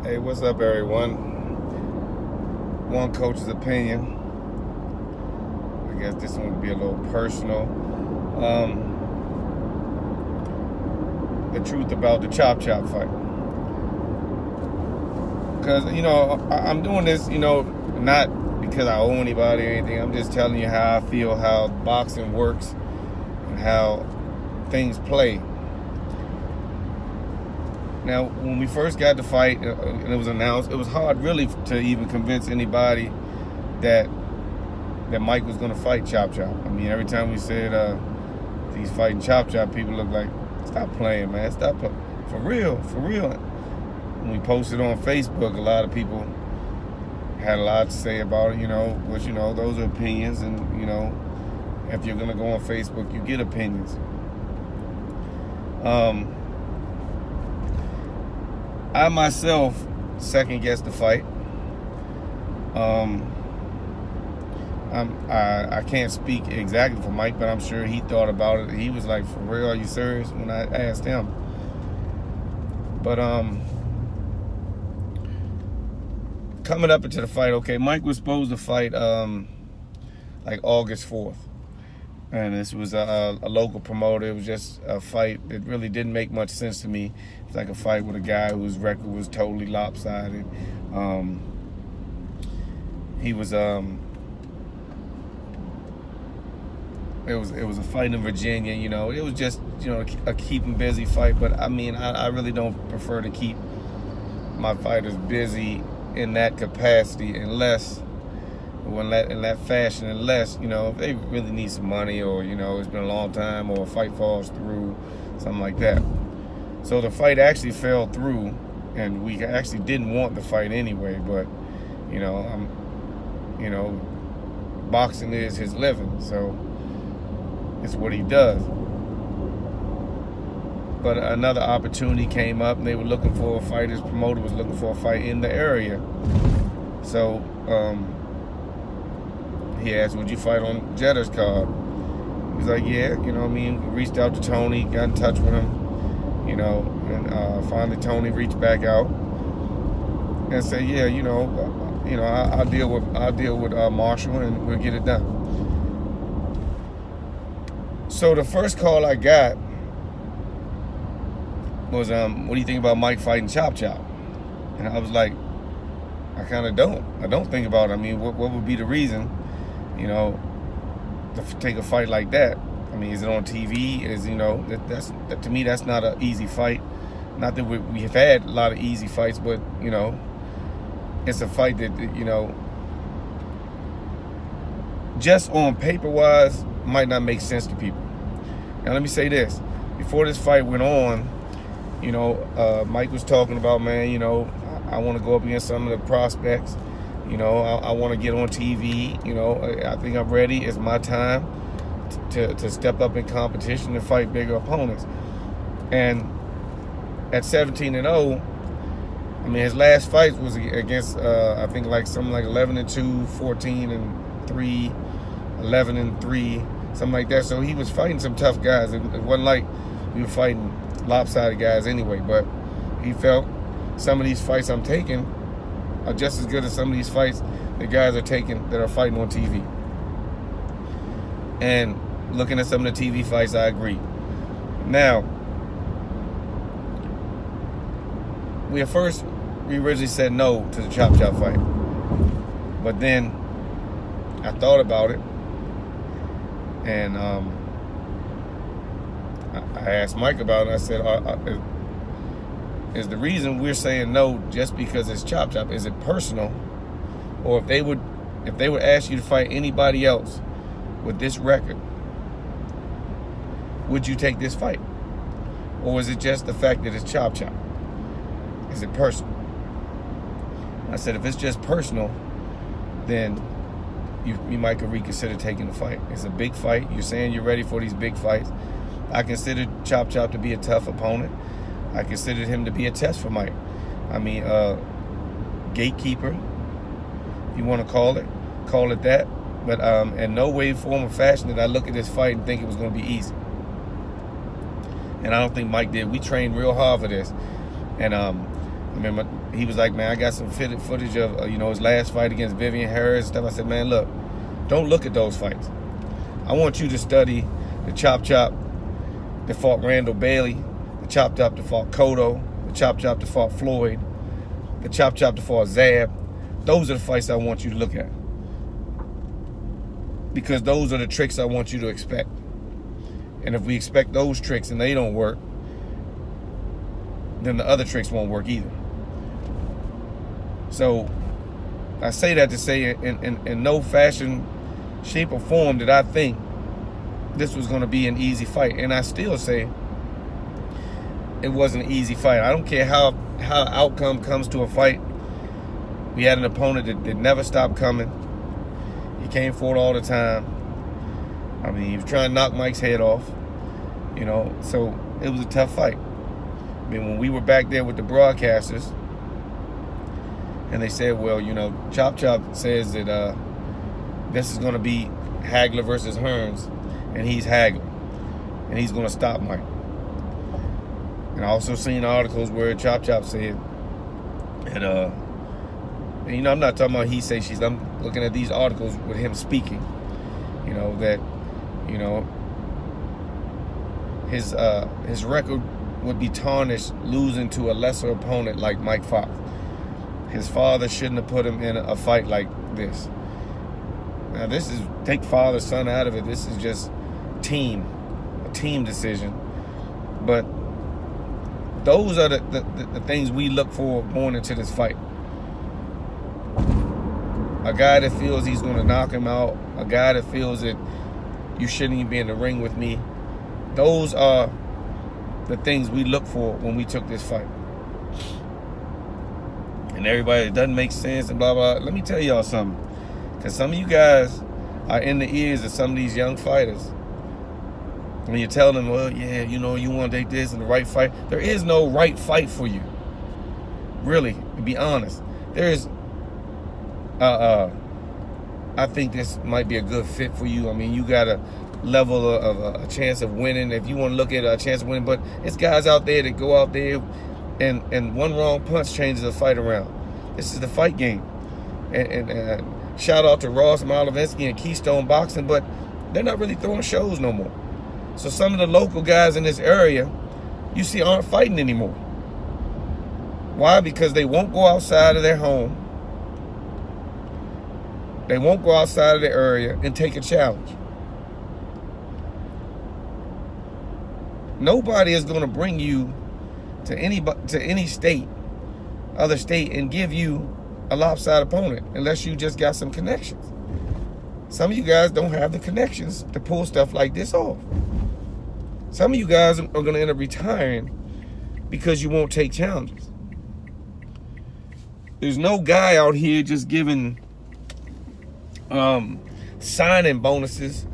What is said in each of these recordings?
Hey, what's up, everyone? One coach's opinion. I guess this one would be a little personal. The truth about the Chop Chop fight. Because, I'm doing this, not because I owe anybody or anything. I'm just telling you how I feel, how boxing works, and how things play. Now, when we first got the fight and it was announced, it was hard really to even convince anybody that Mike was going to fight Chop Chop. I mean, every time we said he's fighting Chop Chop, people look like, stop playing, man. Stop playing. For real. When we posted on Facebook, a lot of people had a lot to say about it, which, those are opinions. And, if you're going to go on Facebook, you get opinions. I myself second-guessed the fight. I can't speak exactly for Mike, but I'm sure he thought about it. He was like, "For real, are you serious?" When I asked him. But coming up into the fight, okay, Mike was supposed to fight like August 4th. And this was a local promoter. It was just a fight that really didn't make much sense to me. It's like a fight with a guy whose record was totally lopsided. He was it was a fight in Virginia. It was just a keep him busy fight. But I mean, I really don't prefer to keep my fighters busy in that capacity unless. In that fashion, unless, if they really need some money or, it's been a long time or a fight falls through, something like that. So the fight actually fell through, and we actually didn't want the fight anyway, but, boxing is his living, so it's what he does. But another opportunity came up, and they were looking for a fight. His promoter was looking for a fight in the area. So, he asked, would you fight on Jeter's card? He was like, yeah, reached out to Tony, got in touch with him, and finally Tony reached back out and said, yeah, I'll deal with Marshall and we'll get it done. So the first call I got was, what do you think about Mike fighting Chop Chop? And I was like, I don't think about it. I mean, what would be the reason? To take a fight like that. I mean, is it on TV? That to me, that's not an easy fight. Not that we have had a lot of easy fights, but, it's a fight that, just on paper-wise, might not make sense to people. Now, let me say this. Before this fight went on, Mike was talking about, man, I want to go up against some of the prospects. I want to get on TV. I think I'm ready. It's my time to step up in competition and fight bigger opponents. And at 17-0, I mean, his last fight was against, I think, something like 11-2, 14-3, 11-3, something like that. So he was fighting some tough guys. It wasn't like we were fighting lopsided guys anyway. But he felt some of these fights I'm taking are just as good as some of these fights the guys are taking that are fighting on TV. And looking at some of the TV fights, I agree. Now, we originally said no to the Chop Chop fight. But then I thought about it, and I asked Mike about it. I said, is the reason we're saying no just because it's Chop Chop? Is it personal? Or if they would ask you to fight anybody else with this record, would you take this fight? Or is it just the fact that it's Chop Chop? Is it personal? I said, if it's just personal, then you might reconsider taking the fight. It's a big fight. You're saying you're ready for these big fights. I considered Chop Chop to be a tough opponent. I considered him to be a test for Mike. I mean, gatekeeper, if you want to call it that. But in no way, form, or fashion did I look at this fight and think it was going to be easy. And I don't think Mike did. We trained real hard for this. And I remember he was like, man, I got some footage of, you know, his last fight against Vivian Harris and stuff. I said, man, look, don't look at those fights. I want you to study the Chop Chop that fought Randall Bailey, the Chop Chop that fought Cotto, the Chop Chop that fought Floyd, the Chop Chop that fought Zab. Those are the fights I want you to look at. Because those are the tricks I want you to expect. And if we expect those tricks and they don't work, then the other tricks won't work either. So I say that to say in no fashion, shape, or form did I think this was going to be an easy fight. And I still say it wasn't an easy fight. I don't care how outcome comes to a fight. We had an opponent that never stopped coming. He came forward all the time. I mean, he was trying to knock Mike's head off, you know, so it was a tough fight. I mean, when we were back there with the broadcasters, and they said, well, you know, Chop Chop says that this is going to be Hagler versus Hearns, and he's Hagler, and he's going to stop Mike. And I also seen articles where Chop Chop said that, and, you know, I'm not talking about he say she's. I'm looking at these articles with him speaking. You know that, you know, his record would be tarnished losing to a lesser opponent like Mike Fox. His father shouldn't have put him in a fight like this. Now this is, take father son out of it. This is just a team decision. But those are the things we look for going into this fight. A guy that feels he's going to knock him out. A guy that feels that you shouldn't even be in the ring with me. Those are the things we look for when we took this fight. And everybody, it doesn't make sense and blah, blah. Let me tell y'all something. Because some of you guys are in the ears of some of these young fighters. When you tell them, well, yeah, you know, you want to take this and the right fight. There is no right fight for you. Really, to be honest. There is... I think this might be a good fit for you. I mean, you got a level of a chance of winning if you want to look at a chance of winning. But it's guys out there that go out there and one wrong punch changes a fight around. This is the fight game. And shout out to Ross Malavinsky and Keystone Boxing, but they're not really throwing shows no more. So some of the local guys in this area, you see, aren't fighting anymore. Why? Because they won't go outside of their home. They won't go outside of the area and take a challenge. Nobody is going to bring you to any state, other state, and give you a lopsided opponent unless you just got some connections. Some of you guys don't have the connections to pull stuff like this off. Some of you guys are going to end up retiring because you won't take challenges. There's no guy out here just giving signing bonuses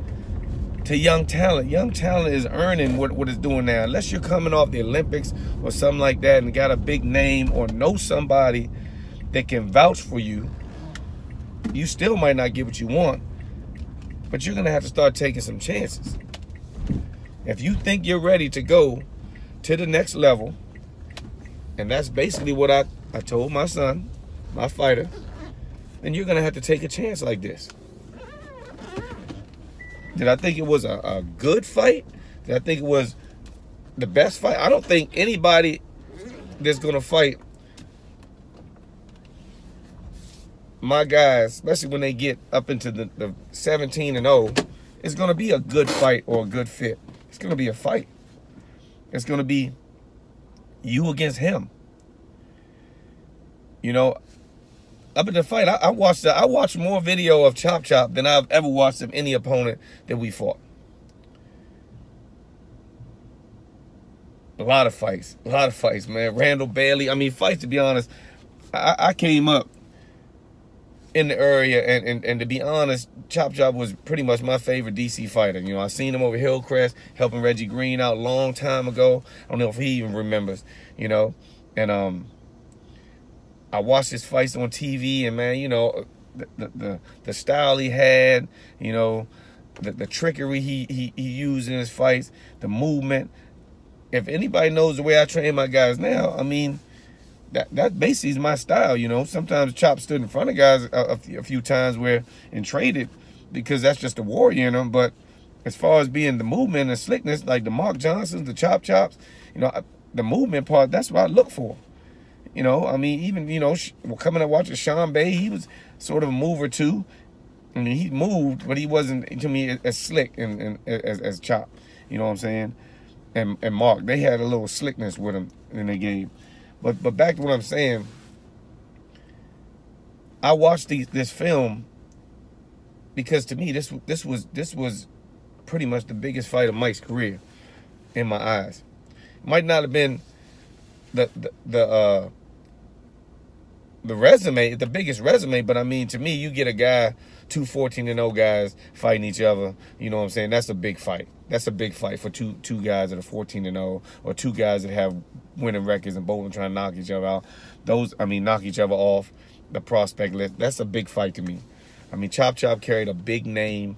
to young talent. Young talent is earning what it's doing now. Unless you're coming off the Olympics or something like that and got a big name or know somebody that can vouch for you, you still might not get what you want. But you're going to have to start taking some chances. If you think you're ready to go to the next level, and that's basically what I told my son, my fighter, then you're going to have to take a chance like this. Did I think it was a good fight? Did I think it was the best fight? I don't think anybody that's going to fight my guys, especially when they get up into the 17-0, is going to be a good fight or a good fit. It's going to be a fight. It's going to be you against him. You know, up in the fight, I watched more video of Chop Chop than I've ever watched of any opponent that we fought. A lot of fights, man. Randall Bailey. I mean, fights, to be honest. I came up in the area, and to be honest, Chop Chop was pretty much my favorite DC fighter. You know, I seen him over Hillcrest helping Reggie Green out a long time ago. I don't know if he even remembers, you know. And I watched his fights on TV, and man, you know, the style he had, you know, the trickery he used in his fights, the movement. If anybody knows the way I train my guys now, I mean, that basically is my style, you know. Sometimes Chop stood in front of guys a few times where and traded because that's just the warrior in them. But as far as being the movement and slickness, like the Mark Johnsons, the Chops, you know, the movement part, that's what I look for. You know, I mean, even, you know, coming up watching Sean Bay, he was sort of a mover too. I mean, he moved, but he wasn't, to me, as slick and as Chop. You know what I'm saying? And Mark, they had a little slickness with him in the game. But back to what I'm saying, I watched this film because to me this was pretty much the biggest fight of Mike's career in my eyes. Might not have been the resume, the biggest resume, but I mean, to me, you get a guy, 2 14-0 guys fighting each other, you know what I'm saying? That's a big fight. That's a big fight for two guys that are 14-0, or two guys that have winning records and both of them trying to knock each other out. Knock each other off the prospect list. That's a big fight to me. I mean, Chop carried a big name,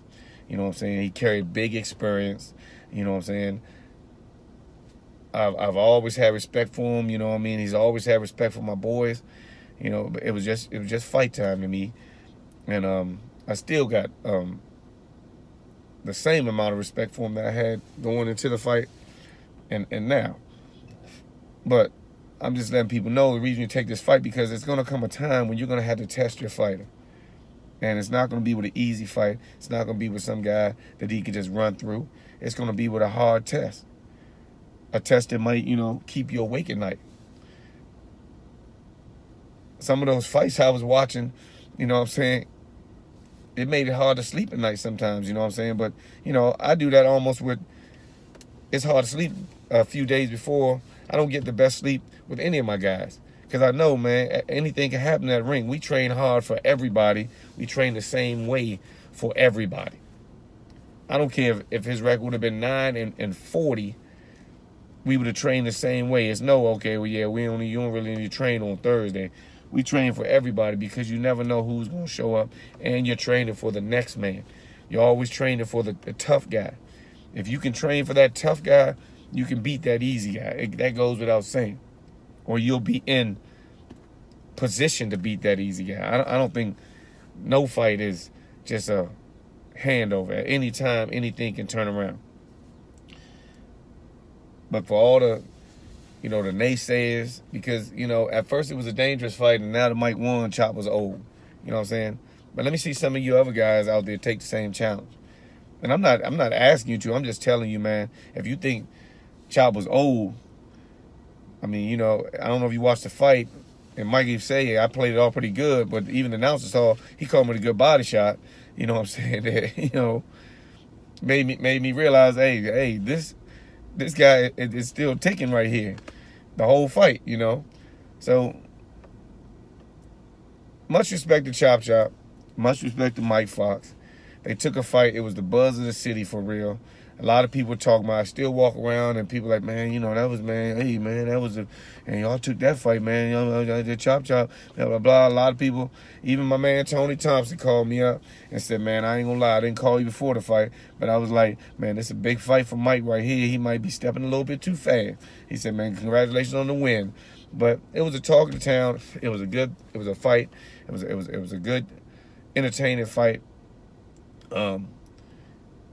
you know what I'm saying? He carried big experience, you know what I'm saying? I've always had respect for him, you know what I mean? He's always had respect for my boys. You know, it was just fight time to me. And I still got the same amount of respect for him that I had going into the fight and now. But I'm just letting people know the reason you take this fight, because it's going to come a time when you're going to have to test your fighter. And it's not going to be with an easy fight. It's not going to be with some guy that he could just run through. It's going to be with a hard test. A test that might, you know, keep you awake at night. Some of those fights I was watching, you know what I'm saying, it made it hard to sleep at night sometimes, you know what I'm saying? But, you know, I do that almost with, it's hard to sleep a few days before. I don't get the best sleep with any of my guys. Because I know, man, anything can happen in that ring. We train hard for everybody. We train the same way for everybody. I don't care if his record would have been 9-40, we would have trained the same way. It's no, okay, well, yeah, you don't really need to train on Thursday. We train for everybody because you never know who's going to show up, and you're training for the next man. You're always training for the tough guy. If you can train for that tough guy, you can beat that easy guy. That goes without saying. Or you'll be in position to beat that easy guy. I don't think no fight is just a handover. At any time, anything can turn around. But for all the, you know, the naysayers, because, you know, at first it was a dangerous fight, and now that Mike won, Chop was old. You know what I'm saying? But let me see some of you other guys out there take the same challenge. And I'm not asking you to. I'm just telling you, man, if you think Chop was old, I mean, you know, I don't know if you watched the fight, and Mikey say, I played it all pretty good, but even the announcer saw, he called me a good body shot. You know what I'm saying? That, you know, made me realize, hey, this guy is still ticking right here. The whole fight, you know. So, much respect to Chop. Much respect to Mike Fox. They took a fight. It was the buzz of the city for real. A lot of people talking about it. I still walk around and people like, man, you know, that was, man, hey, man, that was, and y'all took that fight, man. You know, the Chop, blah, blah, blah. A lot of people, even my man Tony Thompson called me up and said, man, I ain't gonna lie, I didn't call you before the fight, but I was like, man, this is a big fight for Mike right here. He might be stepping a little bit too fast. He said, man, congratulations on the win. But it was a talk of the town. It was a fight. It was a good, entertaining fight.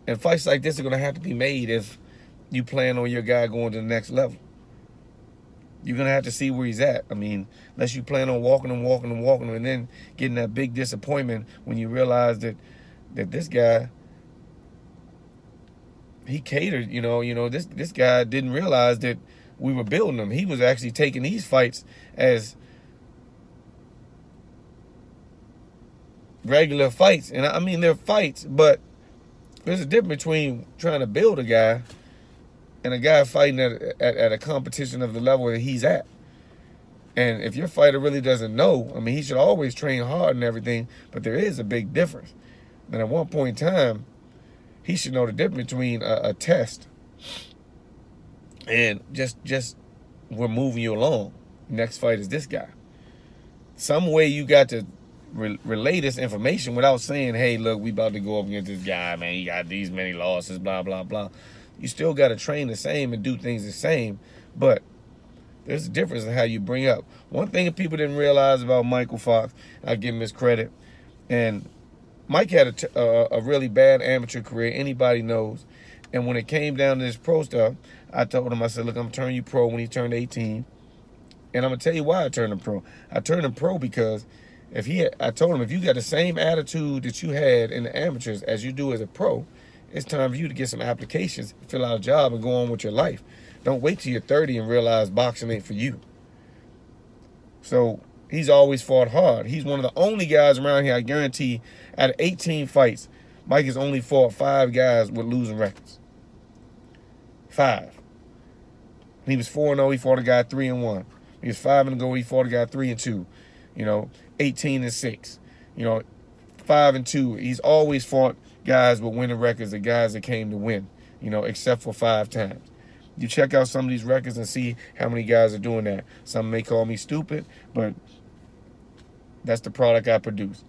And fights like this are going to have to be made if you plan on your guy going to the next level. You're going to have to see where he's at. I mean, unless you plan on walking him, and then getting that big disappointment when you realize that this guy, he catered, you know, this guy didn't realize that we were building him. He was actually taking these fights as regular fights. And I mean, they're fights, but there's a difference between trying to build a guy and a guy fighting at a competition of the level that he's at. And if your fighter really doesn't know, I mean, he should always train hard and everything, but there is a big difference. And at one point in time, he should know the difference between a test and just we're moving you along. Next fight is this guy. Some way you got to relay this information without saying, hey, look, we about to go up against this guy, man. He got these many losses, blah, blah, blah. You still got to train the same and do things the same, but There's a difference in how you bring up. One thing that people didn't realize about Michael Fox, I give him his credit, and Mike had a really bad amateur career, anybody knows. And when it came down to this pro stuff, I told him, I said, look, I'm going to turn you pro when he turned 18. And I'm going to tell you why I turned him pro. I turned him pro because I told him, if you got the same attitude that you had in the amateurs as you do as a pro, it's time for you to get some applications, fill out a job, and go on with your life. Don't wait till you're 30 and realize boxing ain't for you. So he's always fought hard. He's one of the only guys around here, I guarantee, out of 18 fights, Mike has only fought 5 guys with losing records. 5. When he was 4-0, he fought a guy 3-1. He was 5-0, he fought a guy 3-2. 18-6. 5-2. He's always fought guys with winning records, the guys that came to win, except for 5 times. You check out some of these records and see how many guys are doing that. Some may call me stupid, but that's the product I produce.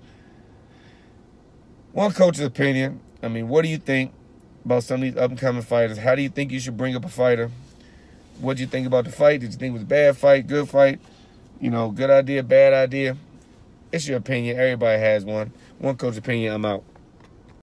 One coach's opinion. I mean, what do you think about some of these up-and-coming fighters? How do you think you should bring up a fighter? What did you think about the fight? Did you think it was a bad fight, good fight? Good idea, bad idea? It's your opinion. Everybody has one. One coach's opinion, I'm out.